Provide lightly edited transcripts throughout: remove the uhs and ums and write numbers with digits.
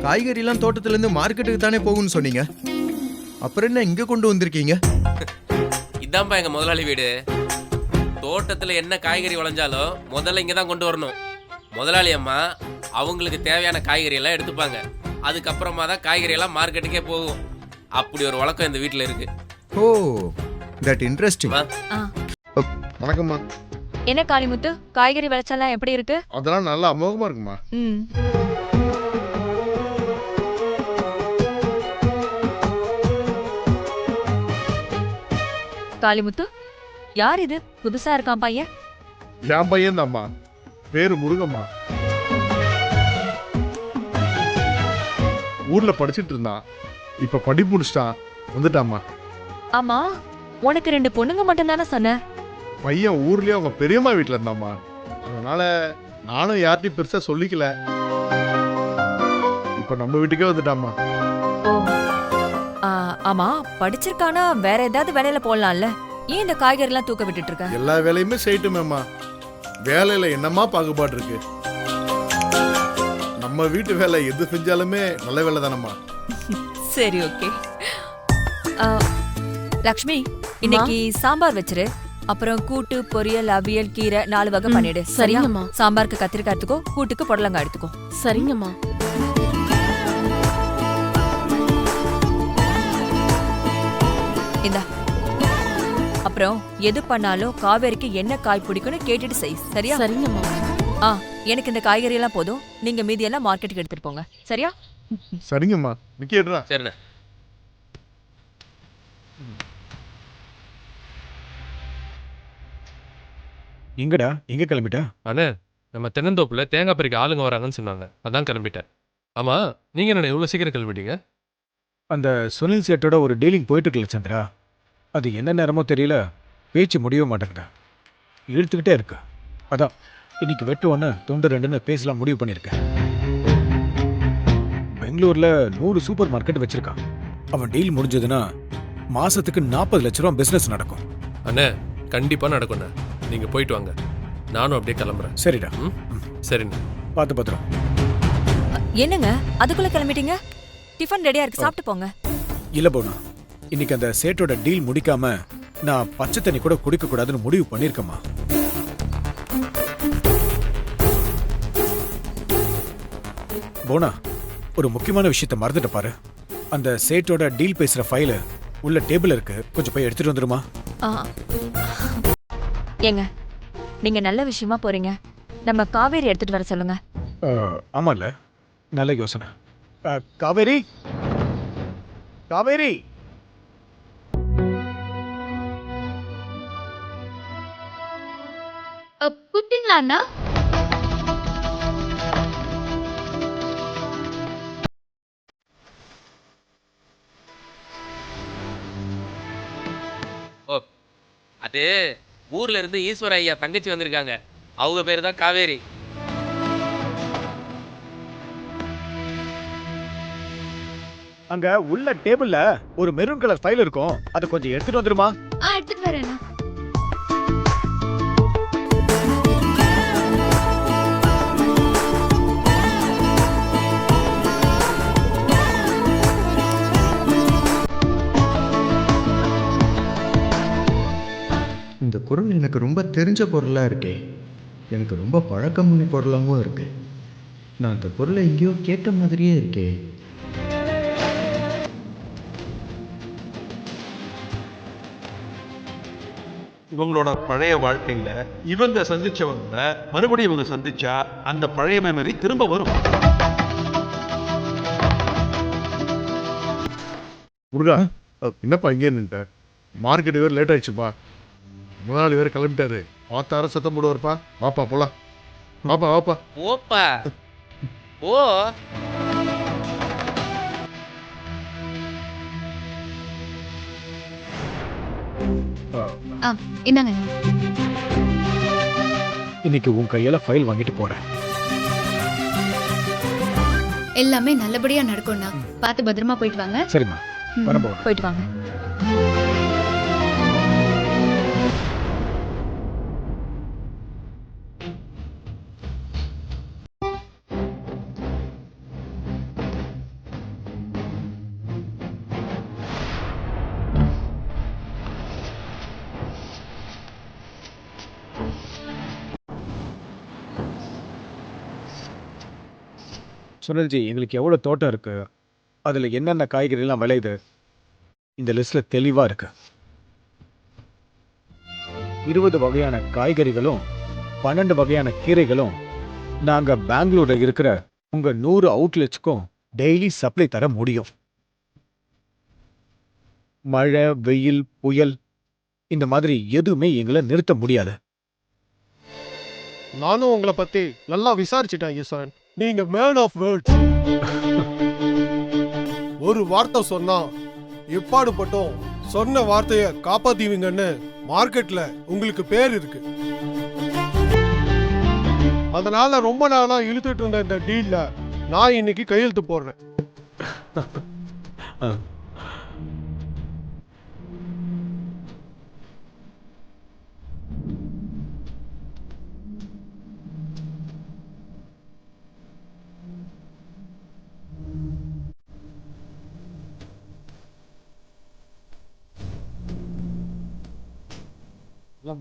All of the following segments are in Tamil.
காய்கறிலாம் தோட்டத்துல இருந்து மார்க்கெட்டுக்கு தானே போகும்னு சொன்னீங்க. அப்புறம் என்ன இங்க கொண்டு வந்திருக்கீங்க? இதான்ப்பா எங்க முதலாளி வீடு. தோட்டத்துல என்ன காய்கறி விளைஞ்சாலும் முதல்ல இங்க தான் கொண்டு வரணும். முதலாளி அம்மா அவங்களுக்கு தேவையான காய்கறி எல்லாம் எடுத்துப்பாங்க. அதுக்கப்புறமா தான் காய்கறி எல்லாம் மார்க்கெட்டுக்கே போகும். அப்படி ஒரு வழக்கம் இந்த வீட்டில் இருக்கு. ஓ, தட் இன்ட்ரெஸ்டிங். வணக்கம்மா. என்ன காளிமுத்து, காய்கறி விளைச்சலாம் எப்படி இருக்கு? அதெல்லாம் நல்லா அமோகமா இருக்குமா. காளிமுத்து, யார் இது புதுசா இருக்கான் பையன்? என் பையன் தான்மா, பேரு முருகம்மா. ஊர்ல படிச்சிட்டு இருந்தான், இப்ப படிப்பு முடிச்சிட்டான், வந்துட்டாமா. ஆமா, உனக்கு 2 பொண்ணுங்க மட்டும் தானே சொன்ன? பையன் ஊர்லயே அவங்க பெரியம்மா வீட்டுல இருந்தாமா. அதனால நானும் யார்ட்டையும் பெருசா சொல்லிக்கல. இப்ப நம்ம வீட்டுக்கே வந்துட்டாமா. ஓ, ஆமா, படிச்சிருக்கானா வேற ஏதாவது வேலையில போடலாம்ல. ஏன் இந்த காய்கறி எல்லாம் தூக்க விட்டுட்டு இருக்க? எல்லா வேலையுமே செய்யட்டுமேம்மா. வேலையில என்னமா பாகுபாடு இருக்கு? நம்ம வீட்டு வேலை எது செஞ்சாலுமே நல்ல வேலை தானம்மா. சரி, ஓகே. லக்ஷ்மி, இன்னைக்கு சாம்பார் வச்சிரு. அப்புறம் கூட்டு, பொரியல், அவியல், கீரை 4 வகை பண்ணிடு. சரியாம்மா? சாம்பாருக்கு கத்திரிக்காய் எடுத்துக்கோ, கூட்டுக்கு புடலங்காய் எடுத்துக்கோ. சரிங்கம்மா. இந்தா. அப்புறம் எது பண்ணாலும் காவேரிக்கு என்ன காய் பிடிக்கும்னு கேட்டுட்டு செய். சரியா? சரிங்கம்மா. எனக்கு இந்த காய்கறி எல்லாம் போதும். நீங்க மீதி எல்லாம் மார்க்கெட்டுக்கு எடுத்துட்டு போங்க. சரியா? சரிங்கம்மா. நிக்கேடுறா. சரிண்ணே. எங்கடா, எங்க கிளம்பிட்ட? அண்ணே, நம்ம தென்னந்தோப்புல தேங்காய் பறிக்க ஆளுங்க வராங்கன்னு சொன்னாங்க, அதான் கிளம்பிட்டேன். ஆமா, நீங்க என்ன இவ்வளவு சீக்கிரம் கிளம்பிட்டீங்க? அந்த சுனில் சேட்டோட ஒரு டீலிங் போயிட்டு இருக்குல்ல சந்திரா, அது என்ன நேரமோ தெரியல, பேச்சு முடியவே மாட்டேங்குதா, இழுத்துக்கிட்டே இருக்கு. அதான் இன்னைக்கு வெட்டு 1 துண்டு 2ன்னு பேசலாம் முடிவு பண்ணியிருக்கேன். பெங்களூர்ல 100 சூப்பர் மார்க்கெட் வச்சிருக்கான். அவன் டீல் முடிஞ்சதுன்னா மாசத்துக்கு 40 லட்ச ரூபா பிசினஸ் நடக்கும். அண்ணே, கண்டிப்பா நடக்கும்ண்ணே. நீங்க போயிட்டு வாங்க, நானும் அப்படியே கிளம்புறேன். சரிடா. சரிண்ணே. பார்த்து பத்திரம். என்னங்க அதுக்குள்ள கிளம்பிட்டீங்க? டிஃபன் ரெடியா இருக்கு, சாப்பிட்டு போங்க. இல்ல போனா, இன்னைக்கு அந்த சேட்டோட டீல் முடிக்காம நான் பச்சை தண்ணி கூட குடிக்க கூடாதுன்னு முடிவு பண்ணிருக்கேம்மா. போனா, ஒரு முக்கியமான விஷயத்த மறந்துட்ட பாரு. அந்த சேட்டோட டீல் பேசுற ஃபைல உள்ள டேபிள் இருக்கு, கொஞ்சம் போய் எடுத்துட்டு வந்துருமா? ஏங்க, நீங்க நல்ல விஷயமா போறீங்க, நம்ம காவேரி எடுத்துட்டு வர சொல்லுங்க. ஆமால, நல்ல யோசனை. காவேரி, காவேரி. கூப்பிட்டீங்களா அண்ணா? ஓ, அது ஊர்ல இருந்து ஈஸ்வர ஐயா தங்கச்சி வந்திருக்காங்க. அவங்க பேரு தான் காவேரி. அங்க உள்ள டேபிள்ல ஒரு மெரூன் கலர் ஃபைல் இருக்கும், அதை கொஞ்சம் எடுத்துட்டு வந்துருமா? எடுத்துட்டு வரேன். இந்த பொருள் எனக்கு ரொம்ப தெரிஞ்ச பொருளாக இருக்கே, எனக்கு ரொம்ப பழக்கமான பொருளாகவும் இருக்கு. நான் அந்த பொருளை எங்கேயோ கேட்ட மாதிரியே இருக்கே. இவங்களோட பழைய வாழ்க்கையில இவங்க சந்திச்சவங்க மறுபடியும் இவங்க சந்திச்சா அந்த பழைய மெமரி திரும்ப வரும். முருகா, என்னப்பா இங்கே நின்ட்ட? மார்க்கெட் வேறு லேட் ஆயிடுச்சுப்பா. முதலாளி வேறு கிளம்பிட்டாரு, பார்த்தார சத்தம் போடுவார்ப்பா. வாப்பா போலாம். வாப்பா வாப்பா. ஓப்பா ஓ. என்னங்க, இன்னைக்கு உன் கையால ஃபைல் வாங்கிட்டு போறேன். எல்லாமே நல்லபடியா நடக்கும்ண்ணா. பார்த்து பத்திரமா போயிட்டு வாங்க. சரிம்மா, வரப்போம். போயிட்டு வாங்க. சுனில்ஜி, எங்களுக்கு எவ்வளோ தோட்டம் இருக்கு, அதில் என்னென்ன காய்கறிலாம் விளையுது, இந்த லிஸ்ட்டில் தெளிவாக இருக்கு. 20 வகையான காய்கறிகளும் 12 வகையான கீரைகளும் நாங்கள் பெங்களூரில் இருக்கிற உங்கள் 100 அவுட்லெட்ஸ்க்கும் டெய்லி சப்ளை தர முடியும். மழை, வெயில், புயல் இந்த மாதிரி எதுவுமே எங்களை நிறுத்த முடியாது. நானும் உங்களை பத்தி நல்லா விசாரிச்சிட்டேன் ஈஸ்வரன். நீங்க மேன் ஆஃப் வேர்ட்ஸ். ஒரு வார்த்தை சொன்னா எப்பாடுபட்டோம் சொன்ன வார்த்தைய காப்பாத்துவீங்கன்னு மார்க்கெட்ல உங்களுக்கு பேர் இருக்கு. அதனால ரொம்ப நாளா இழுத்துட்டு இருந்த இந்த டீல்ல நான் இன்னைக்கு கையெழுத்து போடுறேன்.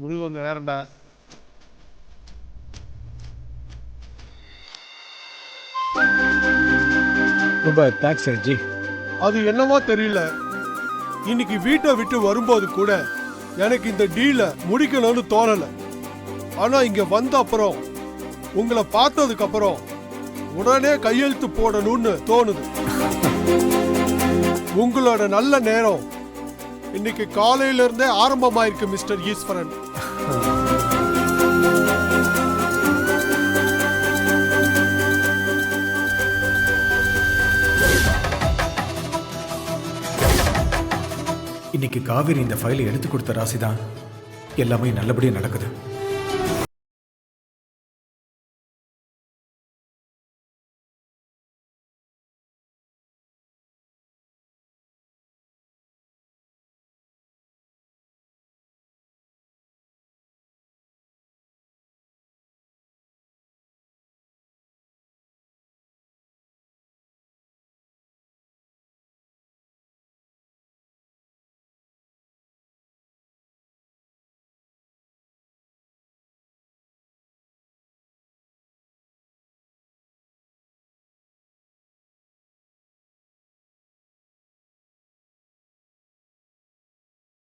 முடிவு வந்து வேறண்டா. ரொம்ப தேங்க்ஸ் ஜி. அது என்னவோ தெரியல, இன்னைக்கு வீட்டை விட்டு வரும்போது கூட எனக்கு இந்த டீலை முடிக்கணும்னு தோணல. ஆனா இங்க வந்த அப்புறம் உங்களை பார்த்ததுக்கு அப்புறம் உடனே கையெழுத்து போடணும்னு தோணுது. உங்களோட நல்ல நேரம் இன்னைக்கு காலையில இருந்தே ஆரம்பமாயிருக்கு மிஸ்டர் ஈஸ்வரன். இன்னைக்கு காவேரி இந்த ஃபைலை எடுத்து கொடுத்த ராசி தான் எல்லாமே நல்லபடியாக நடக்குது.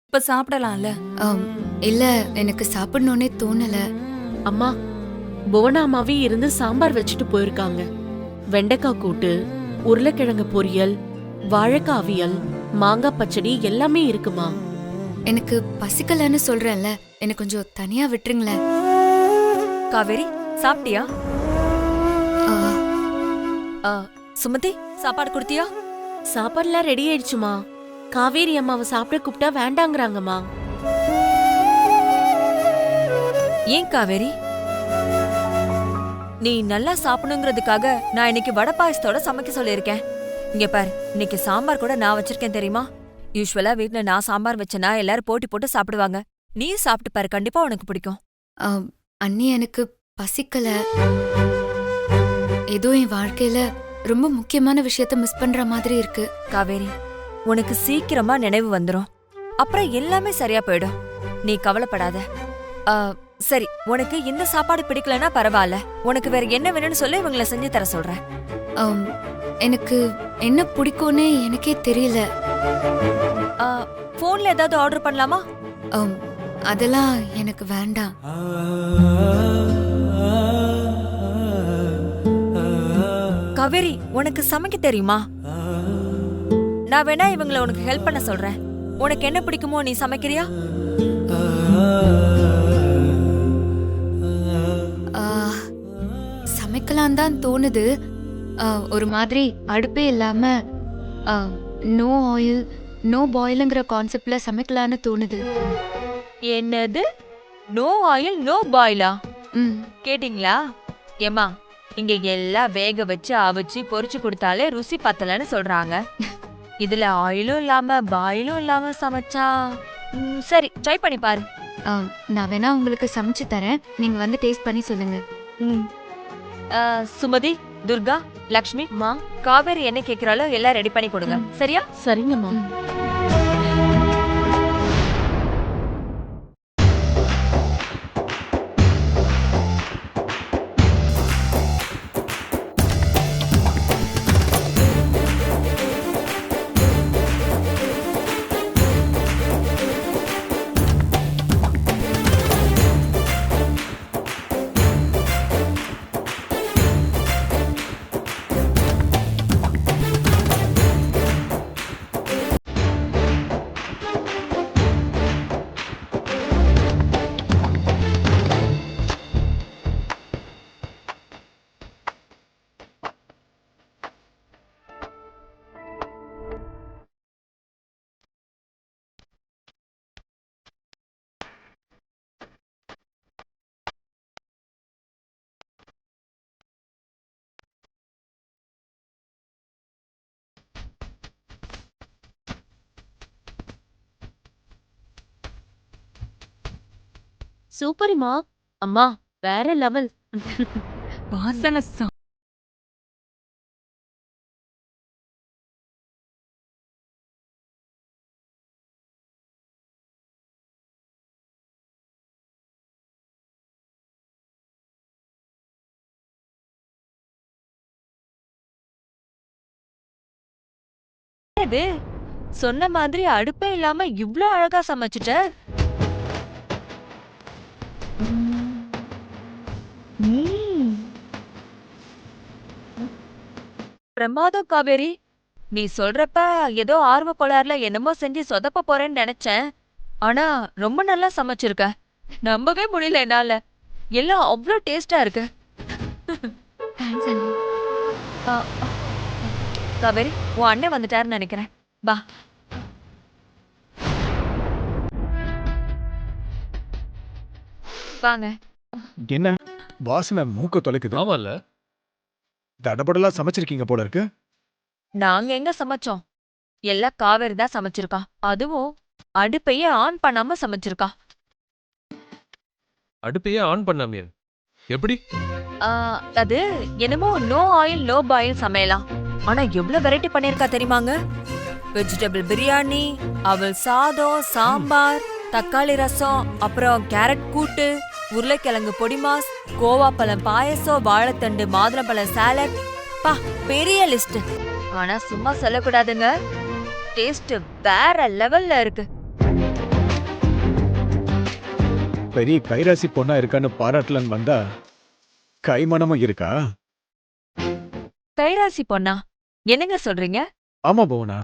இப்ப சாப்பிடலாம்ல? இல்ல, எனக்கு சாப்பிடணும்னே தோணல. அம்மா, புவனா அம்மாவே இருந்து சாம்பார் வச்சுட்டு போயிருக்காங்க. வெண்டைக்காய் கூட்டு, உருளைக்கிழங்கு பொரியல், வாழைக்காய் அவியல், மாங்காய் பச்சடி எல்லாமே இருக்குமா. எனக்கு பசிக்கலன்னு சொல்றேன்ல, எனக்கு கொஞ்சம் தனியா விட்டுருங்களேன். காவேரி, சாப்பிட்டியா? சுமதி, சாப்பாடு கொடுத்தியா? சாப்பாடுலாம் ரெடி ஆயிடுச்சுமா. காவேரி அம்மாவை சாப்பிட கூப்பிட்டா வேண்டாங்கிறாங்கம்மா. ஏன் காவேரி? நீ நல்லா சாப்பிடணுங்கிறதுக்காக நான் இன்னைக்கு வடை பாயசத்தோட சமைக்க சொல்லியிருக்கேன். இங்க பாரு, இன்னைக்கு சாம்பார் கூட நான் வச்சிருக்கேன் தெரியுமா? யூஸ்வலா வீட்ல நான் சாம்பார் வச்சேன்னா எல்லாரும் போட்டி போட்டு சாப்பிடுவாங்க. நீ சாப்பிட்டு பாரு, கண்டிப்பா உனக்கு பிடிக்கும். அண்ணி, எனக்கு பசிக்கல. ஏதோ என் வாழ்க்கையில ரொம்ப முக்கியமான விஷயத்த மிஸ் பண்ற மாதிரி இருக்கு. காவேரி, உனக்கு சீக்கிரமா நினைவு வந்துரும். அப்புறம் எல்லாமே சரியா போயிடும். நீ கவலைப்படாத. சரி, உனக்கு இந்த சாப்பாடு பிடிக்கலன்னா பரவாயில்ல. உனக்கு வேற என்ன வேணும்னு சொல்லி இவங்கள செஞ்சு தர சொல்றேன். எனக்கு என்ன பிடிக்கும்னே எனக்கே தெரியல. போன்ல ஏதாவது ஆர்டர் பண்ணலாமா? அதெல்லாம் எனக்கு வேண்டாம். காவேரி, உனக்கு சமைக்க தெரியுமா? நான் வேணா இவங்களை உனக்கு ஹெல்ப் பண்ண சொல்றேன். உனக்கு என்ன பிடிக்குமோ நீ சமைக்கிறியா? சமைக்கலாம் தான் தோணுது. ஒரு மாதிரி அடுப்பே இல்லாம நோ ஆயில் நோ பாயிலுங்கிற கான்செப்ட்ல சமைக்கலான்னு தோணுது. என்னது? நோ ஆயில் நோ பாயிலா? கேட்டிங்களா? ஏமா, இங்க எல்லாம் வேக வச்சு அவிச்சு பொரிச்சு கொடுத்தாலே ருசி பத்தலன்னு சொல்றாங்க. இதுல ஆயிலும் இல்லாம பாயிலும் இல்லாம சமைச்சா சரி, ட்ரை பண்ணி பாரு. நான் வேணா உங்களுக்கு சமைச்சு தரேன், நீங்க வந்து டேஸ்ட் பண்ணி சொல்லுங்க. சுமதி, துர்கா, லக்ஷ்மி, காவேரி என்ன கேக்குறாலோ எல்லாம் ரெடி பண்ணி கொடுங்க. சரியா? சரிங்கம்மா. சூப்பர்மா. அம்மா வேற லெவல். வாசனை இது சொன்ன மாதிரி அடுப்பே இல்லாம இவ்ளோ அழகா சமைச்சிட்ட. பிரமாதம் காவேரி. நீ சொல்றப்ப ஏதோ ஆர்வ கோளாறுல என்னமோ செஞ்சு சொதப்ப போறேன்னு நினைச்சேன். ஆனா ரொம்ப நல்லா சமைச்சிருக்க. நம்பவே முடியல என்னால. எல்லாம் அவ்ளோ டேஸ்டா இருக்கு. தேங்க்ஸ் அண்ணி. ஆ, காவேரி உன் அண்ணன் வந்துட்டாருன்னு நினைக்கிறேன். வா. வாங்க. என்ன வாசனை மூக்க தொலைக்குது. ஆமால்ல. தடபடலா சமைச்சிருக்கீங்க போல இருக்கு. நாங்க எங்க சமைச்சோம்? எல்லாம் காவேரி தான் சமைச்சிருக்கா. அதுவும் அடுப்பையே ஆன் பண்ணாம சமைச்சிருக்கா. அடுப்பையே ஆன் பண்ணாமே எப்படி? ஆ, அது என்னமோ நோ ஆயில் நோ பாயில் சமையலாம். ஆனா எவ்வளவு வெரைட்டி பண்ணிருக்கா தெரியுமாங்க? வெஜிடபிள் பிரியாணி, அவல் சாதம், சாம்பார், தக்காளி ரசம், அப்புறம் கேரட் கூட்டு, உருளைக்கிழங்கு பொடிமாஸ், கோவா பழம் பாயசம், வாழைத்தண்டு மாதுளம்பழம் சாலட். பா, பெரிய லிஸ்ட். ஆனா சும்மா சொல்லக்கூடாதுங்க, டேஸ்ட் வேற லெவல்ல இருக்கு. பெரிய கைராசி பொண்ணா இருக்கான்னு பாராட்டலன்னு வந்தா கைமணமும் இருக்கா? கைராசி பொண்ணா? என்னங்க சொல்றீங்க? ஆமா புவனா,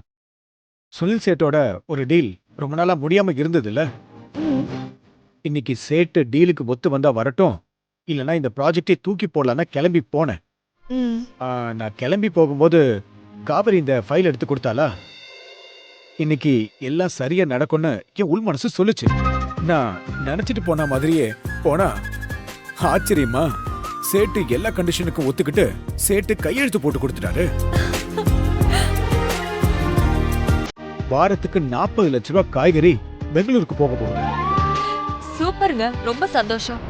சுனில் சேட்டோட ஒரு டீல் ரொம்ப நாளா முடியாம இருந்ததுல்ல. இன்னைக்கு சேட்டு டீலுக்கு ஒத்து வந்தா வரட்டும், இல்லனா இந்த ப்ராஜெக்டை தூக்கி போடலான்னா கிளம்பி போனேன். நான் கிளம்பி போகும்போது காவிரி இந்த ஃபைல் எடுத்து கொடுத்தாளா. இன்னைக்கு எல்லாம் சரியா நடக்கும்னு என் உள் மனசு சொல்லுச்சு. நான் நினைச்சிட்டு போன மாதிரியே போனா ஆச்சரியமா சேட்டு எல்லா கண்டிஷனுக்கும் ஒத்துக்கிட்டு சேட்டு கையெழுத்து போட்டு கொடுத்துட்டாரு. வாரத்துக்கு 40 லட்ச ரூபாய் காய்கறி பெங்களூருக்கு போக போகுது. சூப்பருங்க, ரொம்ப சந்தோஷம்.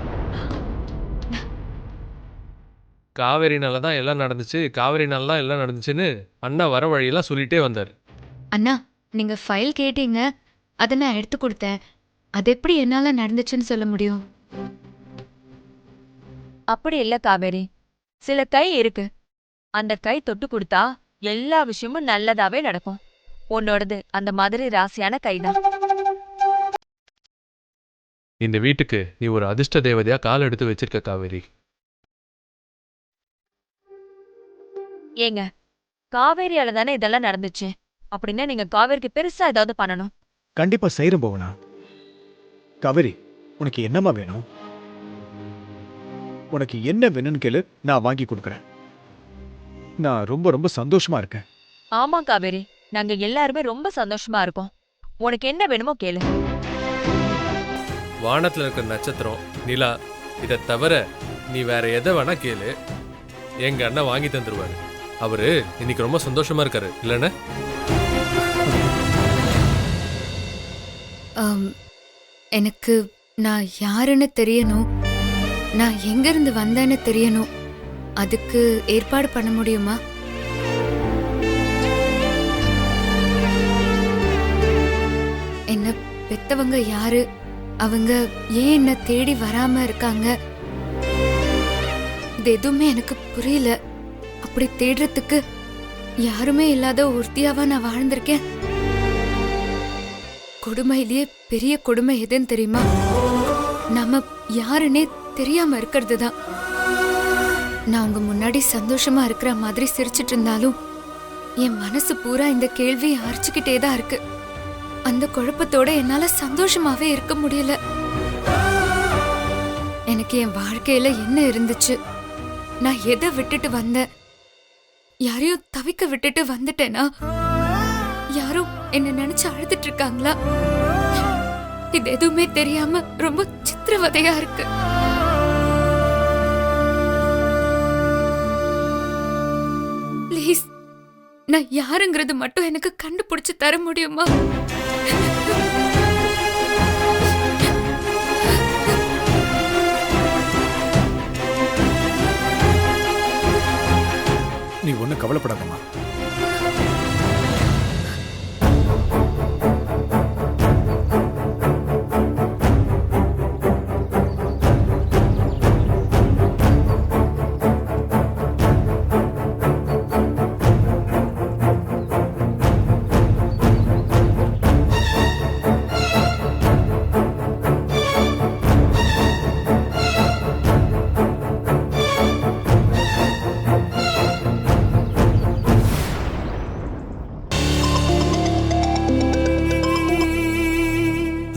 காவேரினால தான் எல்லாம் நடந்துச்சு, காவேரினால தான் எல்லாம் நடந்துச்சுன்னு அண்ணா வர வழியெல்லாம் சொல்லிட்டே வந்தார். அண்ணா, நீங்க ஃபைல் கேட்டீங்க, அதை நான் எடுத்து கொடுத்தேன். அது எப்படி என்னால நடந்துச்சுன்னு சொல்ல முடியும்? அப்படி இல்ல காவேரி, சில கை இருக்கு. அந்த கை தொட்டு கொடுத்தா எல்லா விஷயமும் நல்லதாவே நடக்கும். உன்னோடது அந்த மாதிரி ராசியான கைதான். இந்த வீட்டுக்கு நீ ஒரு அதிர்ஷ்ட தேவதையா கால் எடுத்து வச்சிருக்க காவேரி. ஏங்க, காவேரியால தானே இதெல்லாம் நடந்துச்சு. அப்படின்னா நீங்க காவேரிக்கு பெருசா ஏதாவது பண்ணணும். கண்டிப்பா செய்யறேன் போவனா. காவேரி, உனக்கு என்னமா வேணும்? உனக்கு என்ன வேணும்னு கேளு, நான் வாங்கி கொடுக்கறேன். நான் ரொம்ப ரொம்ப சந்தோஷமா இருக்கேன். ஆமா காவேரி, நாங்க எல்லாருமே ரொம்ப சந்தோஷமா இருக்கோம். உனக்கு என்ன வேணுமோ கேளு. வானத்துல இருக்கிற நட்சத்திரம், நிலா, இதை தவிர நீ வேற எதை வேணா கேளு, எங்க அண்ணன் வாங்கி தந்துருவாரு. அவரு இன்னைக்கு ரொம்ப சந்தோஷமா இருக்காரு இல்லைன்னா? எனக்கு நான் யாருன்னு தெரியணும், நான் எங்கிருந்து வந்தேன்னு தெரியணும். அதுக்கு ஏற்பாடு பண்ண முடியுமா? என்ன பெத்தவங்க யாரு, அவங்க ஏன் என்ன தேடி வராம இருக்காங்க, இது எதுவுமே எனக்கு புரியல. அப்படி தேடுறதுக்கு யாருமே இல்லாத ஒருத்தியாவா நான் வாழ்ந்திருக்கேன். கொடுமையிலேயே பெரிய கொடுமை எதுன்னு தெரியுமா? நாம யாருன்னே தெரியாம இருக்கிறது தான். நான் உங்க முன்னாடி சந்தோஷமா இருக்கிற மாதிரி சிரிச்சிட்டு இருந்தாலும் என் மனசு பூரா இந்த கேள்வி அரைச்சுக்கிட்டே தான் இருக்கு. அந்த குழப்பத்தோட என்னால சந்தோஷமாவே இருக்க முடியல. எனக்கு என் வாழ்க்கையில என்ன இருந்துச்சு, நான் எதை விட்டுட்டு வந்தேன், யாரையும் தவிக்க விட்டுட்டு வந்துட்டேனா, யாரும் என்ன நினைச்சு அழுதுட்டு இருக்காங்களா, இது எதுவுமே தெரியாம ரொம்ப சித்திரவதையா இருக்கு. ப்ளீஸ், நான் யாருங்கிறது மட்டும் எனக்கு கண்டுபிடிச்சு தர முடியுமா? நீ ஒன்றும் கவலைப்படாதம்மா.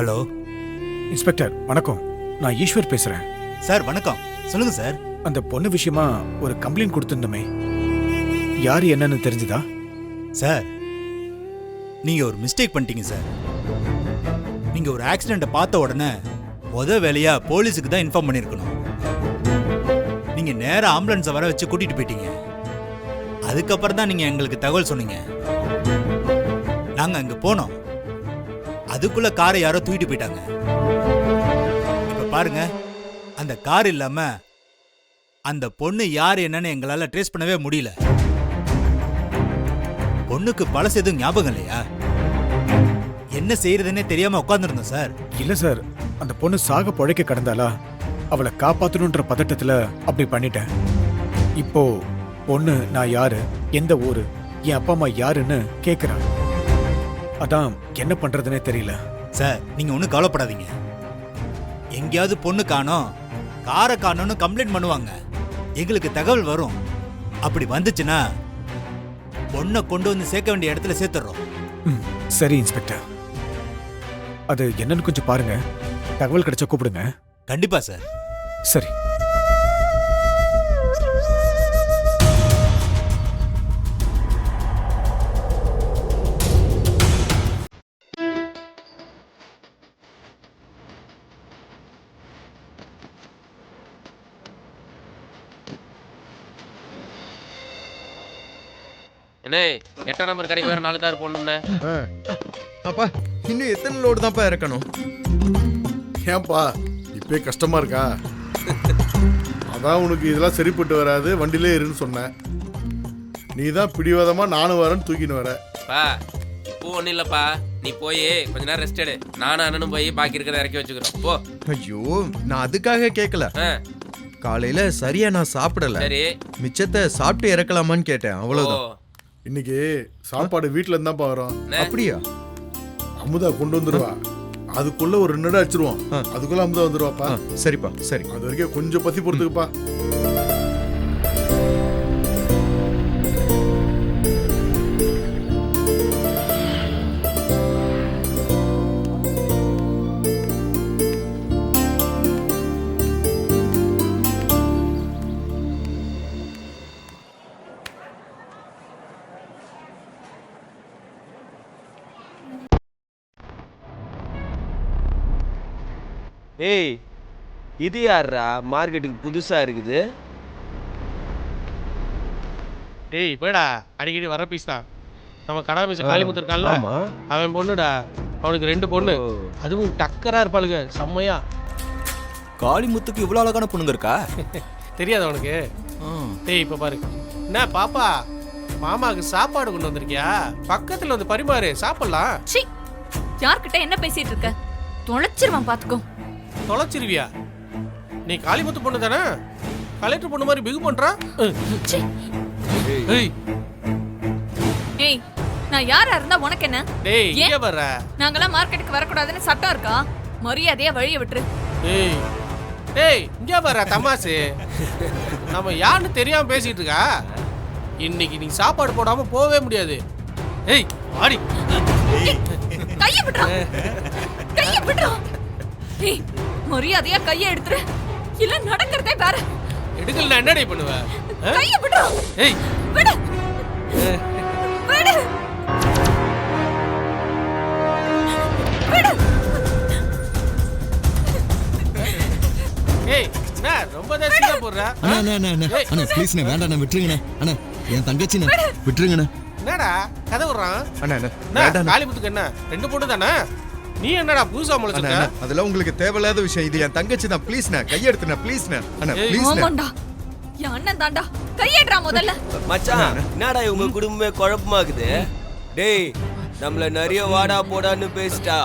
ஹலோ இன்ஸ்பெக்டர் வணக்கம், நான் ஈஸ்வர் பேசுறேன். சார் வணக்கம், சொல்லுங்க சார். அந்த பொண்ணு விஷயமா ஒரு கம்ப்ளைண்ட் கொடுத்துருந்தோமே, யார் என்னன்னு தெரிஞ்சுதா? சார் நீங்க ஒரு மிஸ்டேக் பண்ணிட்டீங்க சார். நீங்க ஒரு ஆக்சிடென்ட்டை பார்த்த உடனே வேலையா போலீஸுக்கு தான் இன்ஃபார்ம் பண்ணியிருக்கணும். நீங்க நேரா ஆம்புலன்ஸை வர வச்சு கூட்டிட்டு போயிட்டீங்க. அதுக்கப்புறம் தான் நீங்க எங்களுக்கு தகவல் சொன்னீங்க. நாங்க அங்க போனோம், அதுக்குள்ள காரை யாரோ தூக்கிட்டு போயிட்டாங்க. இப்ப பாருங்க, அந்த கார் இல்லாம அந்த பொண்ணு யார் என்னன்னு எங்களால ட்ரேஸ் பண்ணவே முடியல. பொண்ணுக்கு பழசு எதுவும் ஞாபகம் இல்லையா? என்ன செய்யறதுன்னே தெரியாம உட்கார்ந்துருந்தோம் சார். இல்ல சார், அந்த பொண்ணு சாக பொழைக்க கடந்தாளா, அவளை காப்பாத்தணுன்ற பதட்டத்துல அப்படி பண்ணிட்டேன். இப்போ பொண்ணு நான் யாரு, எந்த ஊரு, என் அப்பா அம்மா யாருன்னு கேக்குறா. அதான் என்ன பண்றதுன்னே தெரியல சார். நீங்க ஒன்றும் கவலைப்படாதீங்க. எங்கேயாவது பொண்ணு காணோம், காரை காணோன்னு கம்ப்ளைண்ட் பண்ணுவாங்க, எங்களுக்கு தகவல் வரும். அப்படி வந்துச்சுன்னா பொண்ணை கொண்டு வந்து சேர்க்க வேண்டிய இடத்துல சேர்த்துறோம். சரி இன்ஸ்பெக்டர், அது என்னன்னு கொஞ்சம் பாருங்க, தகவல் கிடைச்சா கூப்பிடுங்க. கண்டிப்பா சார். சரி. என்ன 8ஆம் நம்பர் கடைக்கு வேற 4 கார் போடணும்னே. அப்பா இன்னும் எத்தனை லோடு தான்ப்பா இறக்கணும்? ஏன்பா இப்பே கஷ்டமா இருக்கா? அதான் உனக்கு இதெல்லாம் சரிப்பட்டு வராது, வண்டியிலே இருன்னு சொன்னேன். நீ தான் பிடிவாதமா நானும் வரேன்னு தூக்கின்னு வர. பா இப்போ ஒன்றும் இல்லைப்பா, நீ போய் கொஞ்ச நேரம் ரெஸ்ட் எடு. நானும் அண்ணனும் போய் பாக்கி இருக்கிறத இறக்கி வச்சுக்கிறோம். போ. ஐயோ, நான் அதுக்காக கேட்கல. காலையில சரியா நான் சாப்பிடல, சரி மிச்சத்தை சாப்பிட்டு இறக்கலாமான்னு கேட்டேன், அவ்வளவுதான். இன்னைக்கு சாப்பாடு வீட்டுல இருந்தாப்பா வரும். அப்படியா? அமுதா கொண்டு வந்துருவா, அதுக்குள்ள ஒரு 2 இடம் அடிச்சிருவோம். அதுக்குள்ள அமுதா வந்துருவாப்பா. சரிப்பா, சரி. அது வரைக்கும் கொஞ்சம் பத்தி பொறுத்துக்குப்பா. ஏய், இது யாரா மார்க்கெட்டுக்கு புதுசா இருக்குது? டேய் போடா, அடிக்கடி வர பீஸ் தான். நம்ம கடா பீஸ் காளிமுத்து இருக்கான்ல, அவன் பொண்ணுடா. அவனுக்கு 2 பொண்ணு, அதுவும் டக்கரா இருப்பாளுங்க, செம்மையா. காளிமுத்துக்கு இவ்வளவு அழகான பொண்ணுங்க இருக்கா? தெரியாது அவனுக்கு? டேய் இப்ப பாரு. என்ன பாப்பா, மாமாவுக்கு சாப்பாடு கொண்டு வந்திருக்கியா? பக்கத்துல வந்து பரிமாறு, சாப்பிடலாம். யார்கிட்ட என்ன பேசிட்டு இருக்க? தொலைச்சிருவான் பாத்துக்கோ. தொலைச்சிருவியா? நீ காளிமுத்து பொண்ணு தானே? கலெக்டர் பொண்ணு மாதிரி பிகு பண்றா. ஏய் ஏய், நான் யாரா இருந்தா உனக்கு என்ன? டேய் இங்க வர. நாங்கலாம் மார்க்கெட்டுக்கு வர கூடாதுன்னு சட்டம் இருக்கா? மரியாதையா வழிய விட்டுரு. ஏய் டேய் இங்க வர தமாசு. நம்ம யாருன்னு தெரியாம பேசிட்டு இருக்கா? இன்னைக்கு நீ சாப்பாடு போடாம போவே முடியாது. ஏய் ஆடி. கைய விடுறா. கைய விடுறா. ஏய் மரியாதையா கைய எடுத்துரு. இல்ல நடக்கிறதே வேற. எடுக்கல என்னடே பண்ணுவ? கைய விடுறா. ஏய் விடு. விடு. விடு. ஏய் நான் ரொம்ப தேசியா போறா. அண்ணா அண்ணா ப்ளீஸ் அண்ணா, வேண்டாம் அண்ணா, விட்டுருங்கண்ணே. அண்ணா என் தங்கச்சி விட்டுருங்கண்ணே. என்னடா கதை விடுறான்? அண்ணா காளிமுத்துக்கு என்ன 2 பொண்ணு தானே? நீ என்னடா புதுசா முளைச்சிட்ட? அதெல்லாம் உங்களுக்கு தேவையில்லாத விஷயம். இது என் தங்கச்சி தான். ப்ளீஸ்ண்ணா, கையெடுத்துண்ணா, ப்ளீஸ்ண்ணா. அண்ணா ப்ளீஸ்ண்ணா. ஆமாண்டா, என் அண்ணன் தாண்டா. கையேட்றா முதல்ல. மச்சான் என்னடா உங்க குடும்பமே குழப்பமாக்குது? டேய் நம்மள நிறைய வாடா போடான்னு பேசிட்டா.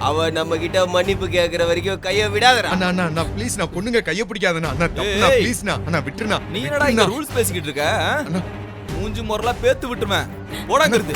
அவ நம்ம கிட்ட மன்னிப்பு கேக்குற வரைக்கும் கைய விடாதடா. அண்ணா அண்ணா அண்ணா ப்ளீஸ் நான் பொண்ணுங்க கைய பிடிக்காதண்ணா. அண்ணா தப்புண்ணா ஏய். ப்ளீஸ்ண்ணா. அண்ணா விட்டுருண்ணா. நீ என்னடா இங்க ரூல்ஸ் பேசிக்கிட்டு இருக்க? மூஞ்சி முறலா பேத்து விட்டுருவேன். போடாங்கிறது.